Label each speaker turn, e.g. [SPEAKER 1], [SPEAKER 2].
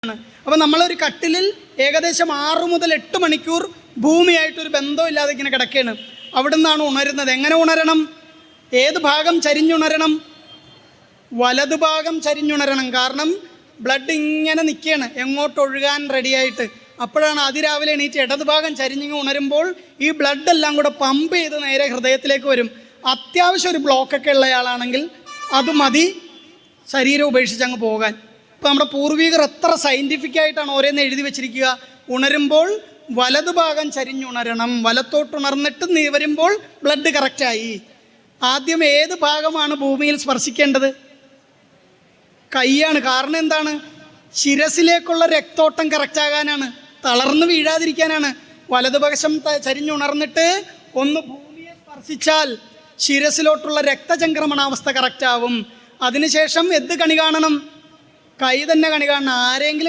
[SPEAKER 1] അപ്പോൾ നമ്മളൊരു കട്ടിലിൽ ഏകദേശം 6 മുതൽ 8 മണിക്കൂർ ഭൂമിയായിട്ടൊരു ബന്ധമില്ലാതെ ഇങ്ങനെ കിടക്കുകയാണ്. അവിടെ നിന്നാണ് ഉണരുന്നത്. എങ്ങനെ ഉണരണം? ഏത് ഭാഗം ചരിഞ്ഞുണരണം? വലതുഭാഗം ചരിഞ്ഞുണരണം. കാരണം ബ്ലഡ് ഇങ്ങനെ നിൽക്കുകയാണ്, എങ്ങോട്ട് ഒഴുകാൻ റെഡിയായിട്ട്. അപ്പോഴാണ് അതിരാവിലെ എണീറ്റ് ഇടതുഭാഗം ചരിഞ്ഞിങ്ങ് ഉണരുമ്പോൾ ഈ ബ്ലഡ് എല്ലാം കൂടെ പമ്പ് ചെയ്ത് നേരെ ഹൃദയത്തിലേക്ക് വരും. അത്യാവശ്യം ഒരു ബ്ലോക്കൊക്കെ ഉള്ളയാളാണെങ്കിൽ അത് മതി ശരീരം ഉപേക്ഷിച്ച് അങ്ങ് പോകാൻ. ഇപ്പോൾ നമ്മുടെ പൂർവികർ എത്ര സയൻറ്റിഫിക്കായിട്ടാണ് ഓരോന്ന് എഴുതി വെച്ചിരിക്കുക. ഉണരുമ്പോൾ വലതുഭാഗം ചരിഞ്ഞുണരണം, വലത്തോട്ടുണർന്നിട്ട് നീ വരുമ്പോൾ ബ്ലഡ് കറക്റ്റായി. ആദ്യം ഏത് ഭാഗമാണ് ഭൂമിയിൽ സ്പർശിക്കേണ്ടത്? കൈയാണ്. കാരണം എന്താണ്? ശിരസിലേക്കുള്ള രക്തോട്ടം കറക്റ്റാകാനാണ്, തളർന്ന് വീഴാതിരിക്കാനാണ്. വലതുപക്ഷം ചരിഞ്ഞുണർന്നിട്ട് ഒന്ന് ഭൂമിയെ സ്പർശിച്ചാൽ ശിരസിലോട്ടുള്ള രക്തചംക്രമണാവസ്ഥ കറക്റ്റാവും. അതിനുശേഷം എന്ത് കണി കാണണം? കൈ തന്നെ കണി കാണണം. ആരെങ്കിലും